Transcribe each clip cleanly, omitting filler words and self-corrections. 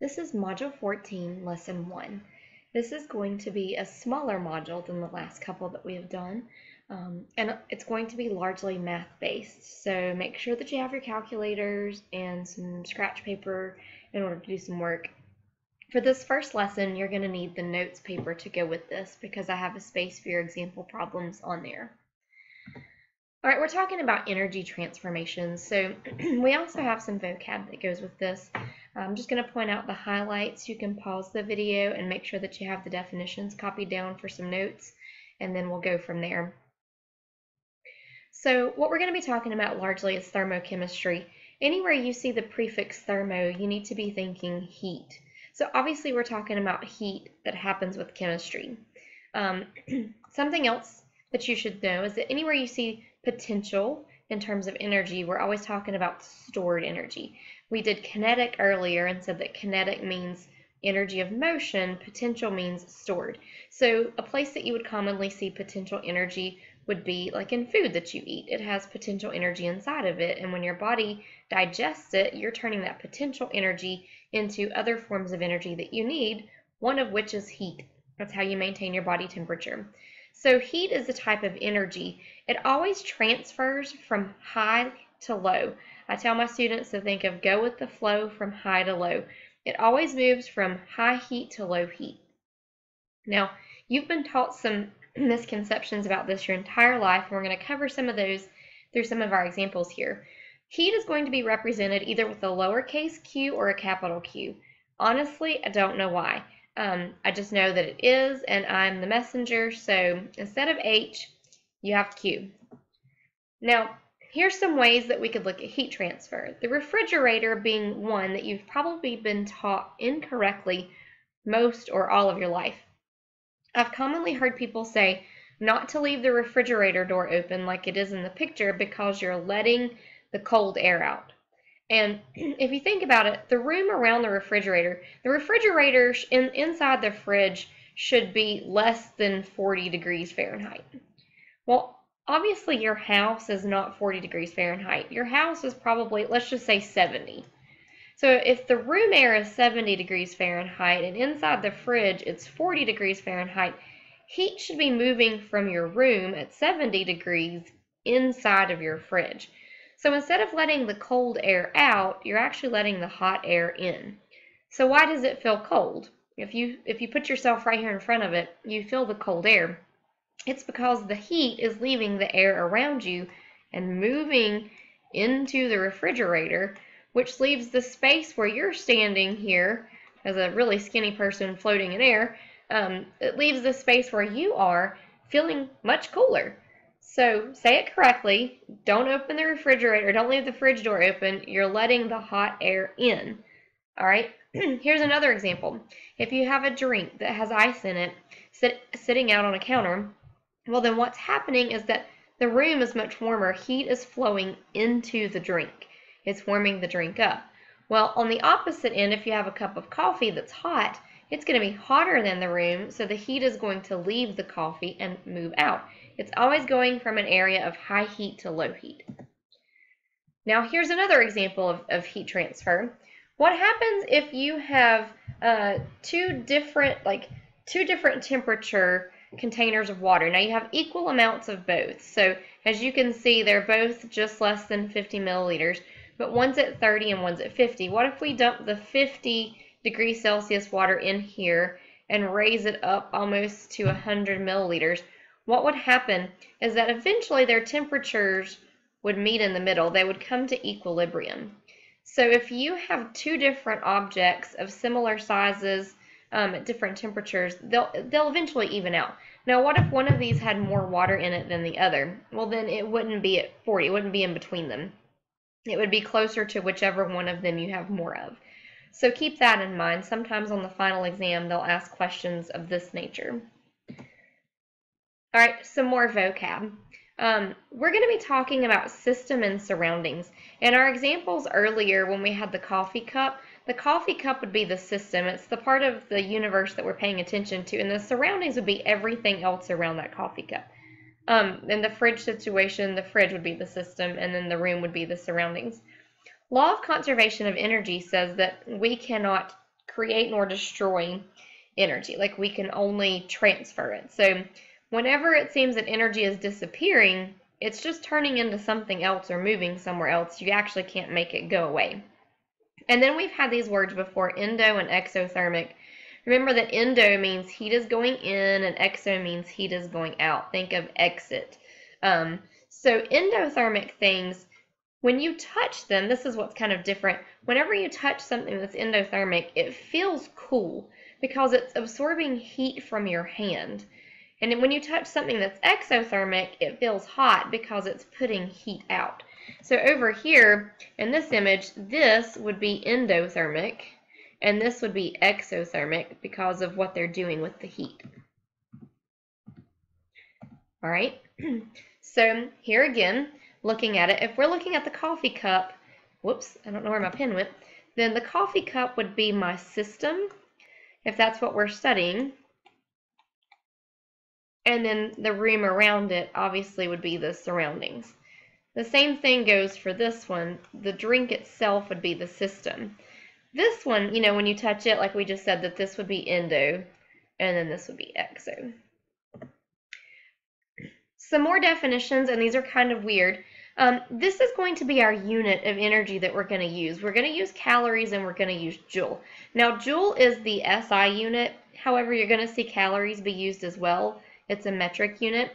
This is Module 14, Lesson 1. This is going to be a smaller module than the last couple that we have done, and it's going to be largely math-based. So make sure that you have your calculators and some scratch paper in order to do some work. For this first lesson, you're going to need the notes paper to go with this because I have a space for your example problems on there. All right, we're talking about energy transformations, so we also have some vocab that goes with this. I'm just going to point out the highlights. You can pause the video and make sure that you have the definitions copied down for some notes, and then we'll go from there. So what we're going to be talking about largely is thermochemistry. Anywhere you see the prefix thermo, you need to be thinking heat. So obviously we're talking about heat that happens with chemistry. Something else that you should know is that anywhere you see potential in terms of energy, we're always talking about stored energy. We did kinetic earlier and said that kinetic means energy of motion, potential means stored. So a place that you would commonly see potential energy would be like in food that you eat. It has potential energy inside of it, and when your body digests it, you're turning that potential energy into other forms of energy that you need, one of which is heat. That's how you maintain your body temperature. So heat is a type of energy. It always transfers from high to low. I tell my students to think of go with the flow from high to low. It always moves from high heat to low heat. Now, you've been taught some misconceptions about this your entire life, and we're going to cover some of those through some of our examples here. Heat is going to be represented either with a lowercase q or a capital Q. Honestly, I don't know why. I just know that it is, and I'm the messenger, so instead of H, you have Q. Now, here's some ways that we could look at heat transfer. The refrigerator being one that you've probably been taught incorrectly most or all of your life. I've commonly heard people say not to leave the refrigerator door open like it is in the picture because you're letting the cold air out. And if you think about it, the room around the refrigerator inside the fridge should be less than 40 degrees Fahrenheit. Well, obviously your house is not 40 degrees Fahrenheit. Your house is probably, let's just say 70. So if the room air is 70 degrees Fahrenheit and inside the fridge it's 40 degrees Fahrenheit, heat should be moving from your room at 70 degrees inside of your fridge. So instead of letting the cold air out, you're actually letting the hot air in. So why does it feel cold? If you put yourself right here in front of it, you feel the cold air. It's because the heat is leaving the air around you and moving into the refrigerator, which leaves the space where you're standing here as a really skinny person floating in air. It leaves the space where you are feeling much cooler. So say it correctly. Don't open the refrigerator. Don't leave the fridge door open. You're letting the hot air in. All right. Here's another example. If you have a drink that has ice in it sitting out on a counter, well, then what's happening is that the room is much warmer. Heat is flowing into the drink. It's warming the drink up. Well, on the opposite end, if you have a cup of coffee that's hot, it's going to be hotter than the room, so the heat is going to leave the coffee and move out. It's always going from an area of high heat to low heat. Now, here's another example of heat transfer. What happens if you have two different temperature containers of water? Now, you have equal amounts of both. So, as you can see, they're both just less than 50 milliliters, but one's at 30 and one's at 50. What if we dump the 50 degrees Celsius water in here and raise it up almost to 100 milliliters? What would happen is that eventually their temperatures would meet in the middle. They would come to equilibrium. So if you have two different objects of similar sizes at different temperatures, they'll eventually even out. Now, what if one of these had more water in it than the other? Well, then it wouldn't be at 40. It wouldn't be in between them. It would be closer to whichever one of them you have more of. So keep that in mind. Sometimes on the final exam, they'll ask questions of this nature. All right, some more vocab. We're going to be talking about system and surroundings. In our examples earlier, when we had the coffee cup would be the system. It's the part of the universe that we're paying attention to, and the surroundings would be everything else around that coffee cup. In the fridge situation, the fridge would be the system, and then the room would be the surroundings. Law of conservation of energy says that we cannot create nor destroy energy. Like we can only transfer it. So whenever it seems that energy is disappearing, it's just turning into something else or moving somewhere else. You actually can't make it go away. And then we've had these words before, endo and exothermic. Remember that endo means heat is going in and exo means heat is going out. Think of exit. So endothermic things, when you touch them, this is what's kind of different. Whenever you touch something that's endothermic, it feels cool because it's absorbing heat from your hand. And when you touch something that's exothermic, it feels hot because it's putting heat out. So over here, in this image, this would be endothermic, and this would be exothermic because of what they're doing with the heat. All right, so here again, looking at it, if we're looking at the coffee cup, whoops, I don't know where my pen went, then the coffee cup would be my system, if that's what we're studying. And then the room around it obviously would be the surroundings. The same thing goes for this one. The drink itself would be the system. This one, you know, when you touch it, like we just said, that this would be endo, and then this would be exo. Some more definitions, and these are kind of weird. This is going to be our unit of energy that we're going to use. We're going to use calories and we're going to use joule. Now, joule is the SI unit. However, you're going to see calories be used as well. It's a metric unit.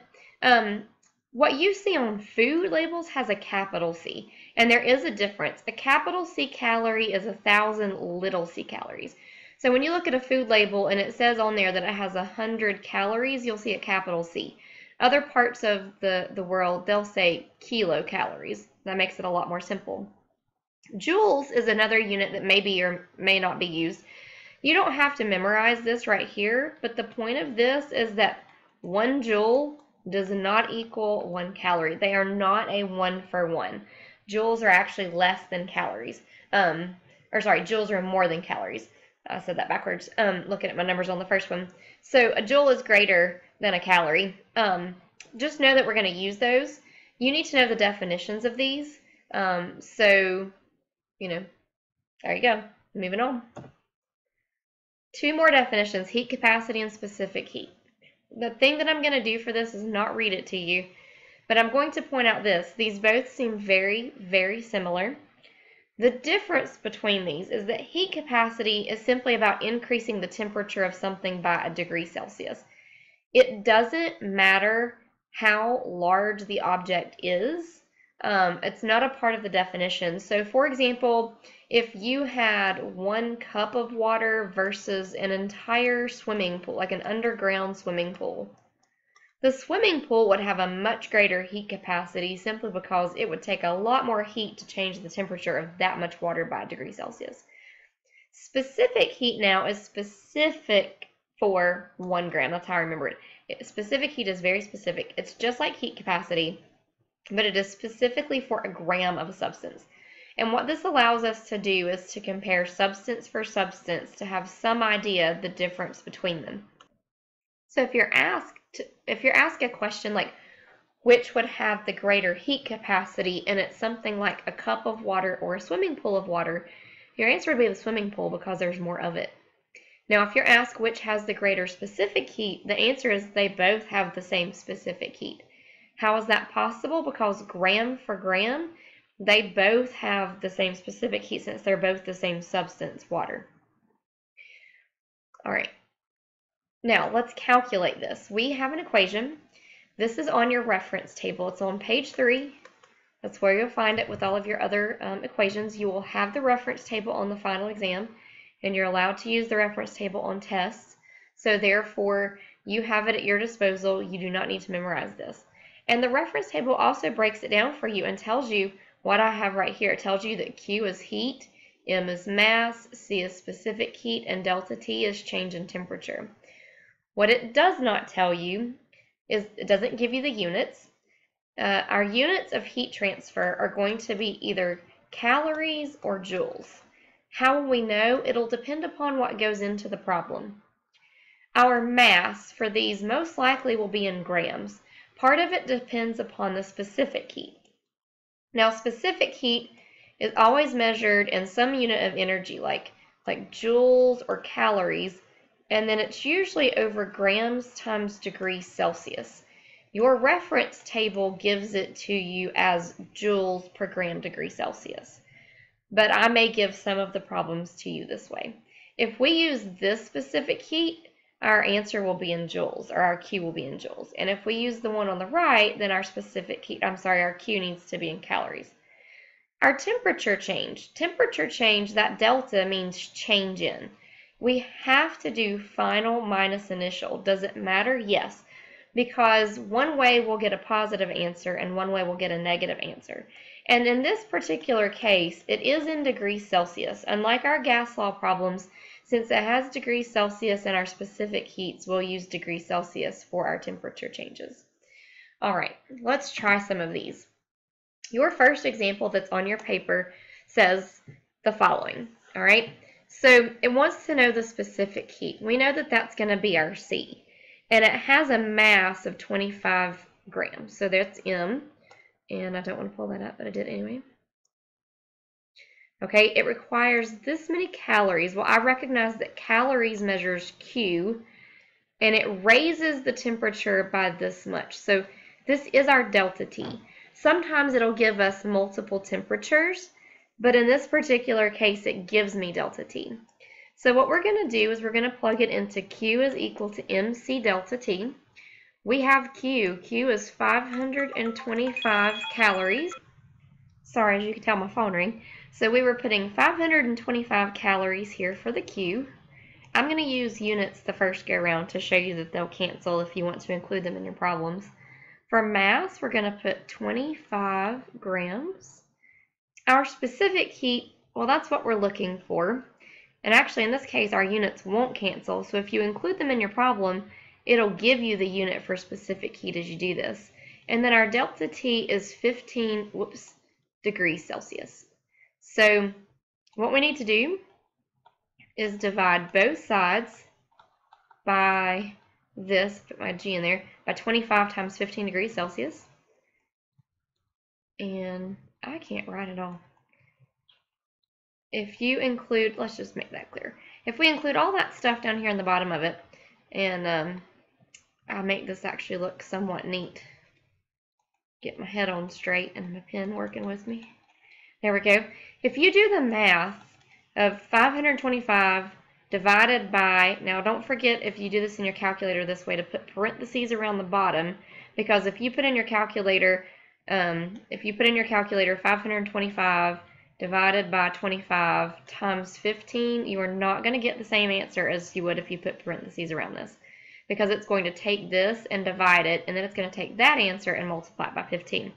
What you see on food labels has a capital C, and there is a difference. A capital C calorie is 1,000 little c calories. So when you look at a food label and it says on there that it has 100 calories, you'll see a capital C. Other parts of the world, they'll say kilocalories. That makes it a lot more simple. Joules is another unit that may be or may not be used. You don't have to memorize this right here, but the point of this is that 1 joule does not equal 1 calorie. They are not a 1-for-1. Joules are actually less than calories. Joules are more than calories. I said that backwards. Looking at my numbers on the first one. So a joule is greater than a calorie. Just know that we're going to use those. You need to know the definitions of these. So, you know, there you go. Moving on. 2 more definitions, heat capacity and specific heat. The thing that I'm going to do for this is not read it to you, but I'm going to point out this. These both seem very, very similar. The difference between these is that heat capacity is simply about increasing the temperature of something by a degree Celsius. It doesn't matter how large the object is. It's not a part of the definition. So, for example, if you had 1 cup of water versus an entire swimming pool, like an underground swimming pool, the swimming pool would have a much greater heat capacity simply because it would take a lot more heat to change the temperature of that much water by a degree Celsius. Specific heat now is specific for 1 gram. That's how I remember it. Specific heat is very specific. It's just like heat capacity, but it is specifically for a gram of a substance. And what this allows us to do is to compare substance for substance to have some idea the difference between them. So if you're asked a question like which would have the greater heat capacity, and it's something like a cup of water or a swimming pool of water, your answer would be the swimming pool because there's more of it. Now, if you're asked which has the greater specific heat, the answer is they both have the same specific heat. How is that possible? Because gram for gram, they both have the same specific heat since they're both the same substance, water. All right. Now, let's calculate this. We have an equation. This is on your reference table. It's on page 3. That's where you'll find it with all of your other equations. You will have the reference table on the final exam, and you're allowed to use the reference table on tests. So therefore, you have it at your disposal. You do not need to memorize this. And the reference table also breaks it down for you and tells you what I have right here. It tells you that Q is heat, M is mass, C is specific heat, and delta T is change in temperature. What it does not tell you is it doesn't give you the units. Our units of heat transfer are going to be either calories or joules. How will we know? It'll depend upon what goes into the problem. Our mass for these most likely will be in grams. Part of it depends upon the specific heat. Now, specific heat is always measured in some unit of energy, like like joules or calories, and then it's usually over grams times degrees Celsius. Your reference table gives it to you as joules per gram degree Celsius, but I may give some of the problems to you this way. If we use this specific heat, our answer will be in joules, or our Q will be in joules. And if we use the one on the right, then our specific heat, our Q needs to be in calories. Our temperature change, that delta means change in. We have to do final minus initial. Does it matter? Yes, because one way we'll get a positive answer and one way we'll get a negative answer. And in this particular case, it is in degrees Celsius. Unlike our gas law problems, since it has degrees Celsius in our specific heats, we'll use degrees Celsius for our temperature changes. All right, let's try some of these. Your first example that's on your paper says the following, all right? So it wants to know the specific heat. We know that that's going to be our C, and it has a mass of 25 grams. So that's M, and I don't want to pull that up, but I did anyway. Okay, it requires this many calories. Well, I recognize that calories measures Q, and it raises the temperature by this much. So this is our delta T. Sometimes it'll give us multiple temperatures, but in this particular case, it gives me delta T. So what we're going to do is we're going to plug it into Q is equal to MC delta T. We have Q. Q is 525 calories. Sorry, as you can tell, my phone rang. So we were putting 525 calories here for the Q. I'm going to use units the first go around to show you that they'll cancel if you want to include them in your problems. For mass, we're going to put 25 grams. Our specific heat, well, that's what we're looking for. And actually, in this case, our units won't cancel. So if you include them in your problem, it'll give you the unit for specific heat as you do this. And then our delta T is 15 degrees Celsius. So what we need to do is divide both sides by this, put my G in there, by 25 times 15 degrees Celsius. And I can't write it all. If you include, let's just make that clear. If we include all that stuff down here in the bottom of it, and I'll make this actually look somewhat neat. Get my head on straight and my pen working with me. There we go. If you do the math of 525 divided by, now don't forget if you do this in your calculator this way to put parentheses around the bottom, because if you put in your calculator, 525 divided by 25 times 15, you are not going to get the same answer as you would if you put parentheses around this, because it's going to take this and divide it, and then it's going to take that answer and multiply it by 15.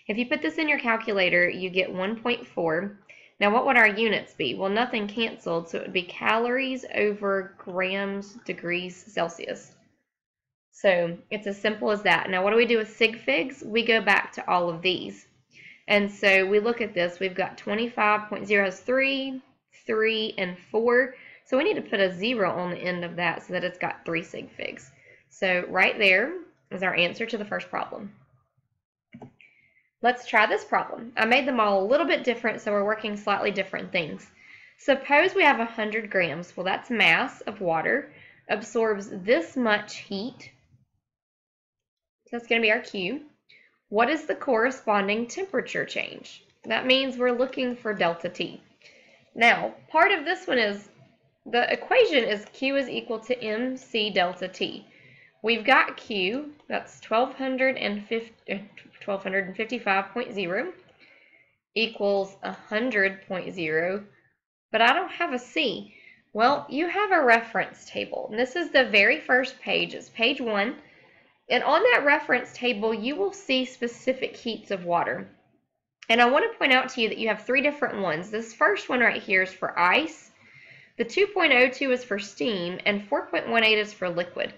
If you put this in your calculator, you get 1.4. Now, what would our units be? Well, nothing canceled, so it would be calories over grams degrees Celsius. So it's as simple as that. Now, what do we do with sig figs? We go back to all of these. And so we look at this. We've got 25.03, 3, and 4. So we need to put a 0 on the end of that so that it's got 3 sig figs. So right there is our answer to the first problem. Let's try this problem. I made them all a little bit different, so we're working slightly different things. Suppose we have 100 grams. Well, that's mass of water, absorbs this much heat. So that's going to be our Q. What is the corresponding temperature change? That means we're looking for delta T. Now, part of this one is, the equation is Q is equal to MC delta T. We've got Q, that's 1255.0 equals 100.0, but I don't have a C. Well, you have a reference table, and this is the very first page. It's page 1, and on that reference table, you will see specific heats of water. And I want to point out to you that you have 3 different ones. This first one right here is for ice, the 2.02 is for steam, and 4.18 is for liquid.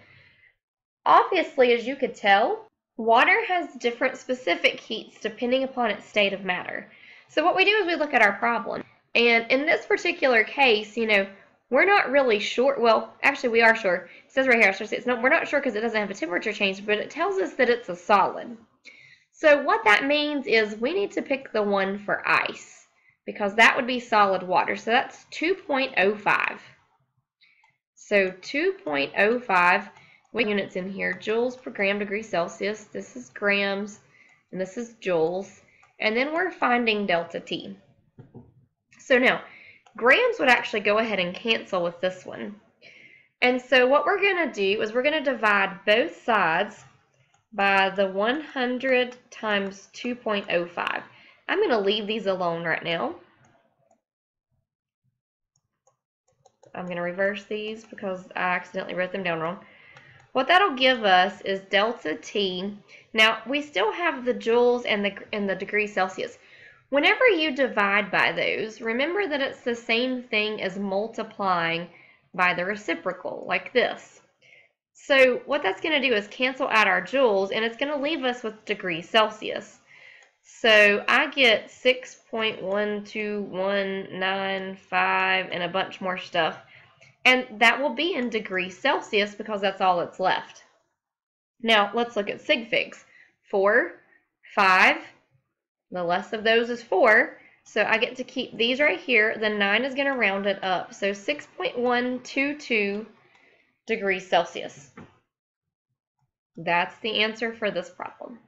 Obviously, as you could tell, water has different specific heats depending upon its state of matter. So what we do is we look at our problem. And in this particular case, we're not really sure. Well, actually, we are sure. It says right here, we're not sure because it doesn't have a temperature change, but it tells us that it's a solid. So what that means is we need to pick the one for ice, because that would be solid water. So that's 2.05. So 2.05, with units in here, joules per gram degree Celsius. This is grams, and this is joules. And then we're finding delta T. So now, grams would actually go ahead and cancel with this one. And so what we're going to do is we're going to divide both sides by the 100 times 2.05. I'm going to leave these alone right now. I'm going to reverse these because I accidentally wrote them down wrong. What that'll give us is delta T. Now, we still have the joules and the degree Celsius. Whenever you divide by those, remember that it's the same thing as multiplying by the reciprocal, like this. So what that's going to do is cancel out our joules, and it's going to leave us with degrees Celsius. So I get 6.12195 and a bunch more stuff. And that will be in degrees Celsius because that's all that's left. Now, let's look at sig figs. 4, 5, the less of those is 4. So I get to keep these right here. The 9 is going to round it up. So 6.122 degrees Celsius. That's the answer for this problem.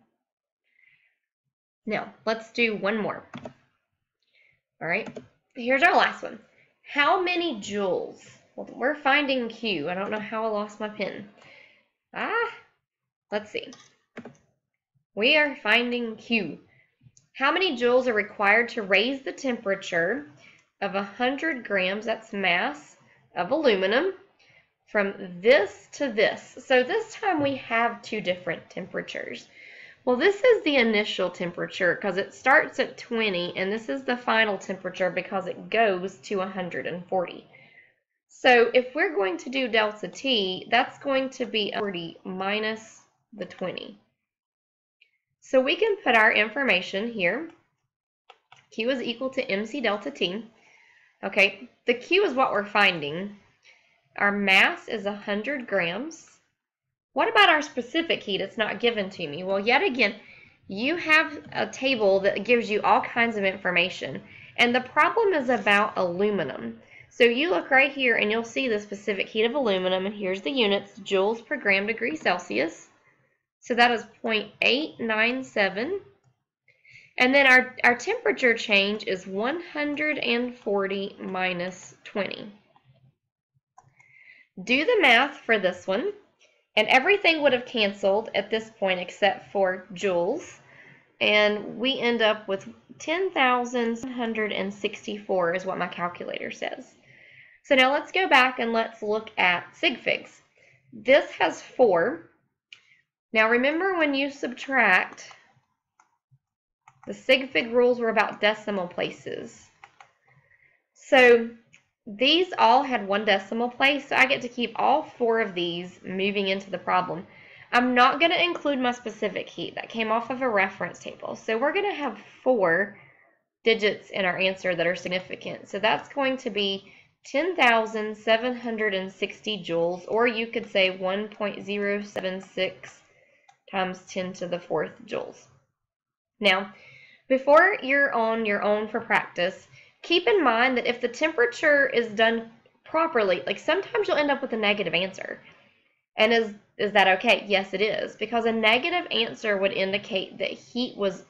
Now, let's do one more. All right, here's our last one. How many joules? Well, we're finding Q. I don't know how I lost my pen. Let's see. We are finding Q. How many joules are required to raise the temperature of 100 grams, that's mass, of aluminum from this to this? So this time we have two different temperatures. Well, this is the initial temperature because it starts at 20, and this is the final temperature because it goes to 140. So if we're going to do delta T, that's going to be 40 minus the 20. So we can put our information here. Q is equal to MC delta T. Okay, the Q is what we're finding. Our mass is 100 grams. What about our specific heat? It's not given to me. Well, yet again, you have a table that gives you all kinds of information. And the problem is about aluminum. So you look right here and you'll see the specific heat of aluminum, and here's the units, joules per gram degree Celsius. So that is 0.897. And then our temperature change is 140 minus 20. Do the math for this one, and everything would have canceled at this point except for joules. And we end up with 10,764 is what my calculator says. So now let's go back and let's look at sig figs. This has 4. Now remember, when you subtract, the sig fig rules were about decimal places. So these all had 1 decimal place, so I get to keep all 4 of these moving into the problem. I'm not going to include my specific heat. That came off of a reference table. So we're going to have 4 digits in our answer that are significant. So that's going to be 10,760 joules, or you could say 1.076 times 10 to the 4th joules. Now, before you're on your own for practice, keep in mind that if the temperature is done properly, like sometimes you'll end up with a negative answer. And is that okay? Yes, it is, because a negative answer would indicate that heat was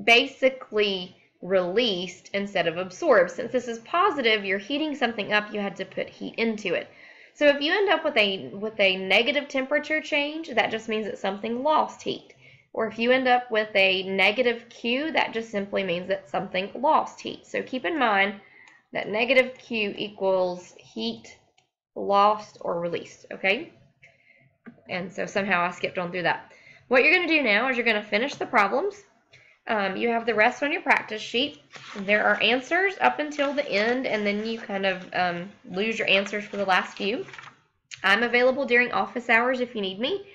basically released instead of absorbed. Since this is positive, you're heating something up, you had to put heat into it. So if you end up with a negative temperature change, that just means that something lost heat. Or if you end up with a negative Q, that just simply means that something lost heat. So keep in mind that negative Q equals heat lost or released, okay? And so somehow I skipped on through that. What you're going to do now is you're going to finish the problems. You have the rest on your practice sheet. There are answers up until the end, and then you kind of lose your answers for the last few. I'm available during office hours if you need me,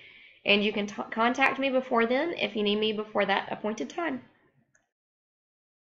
and you can contact me before then if you need me before that appointed time.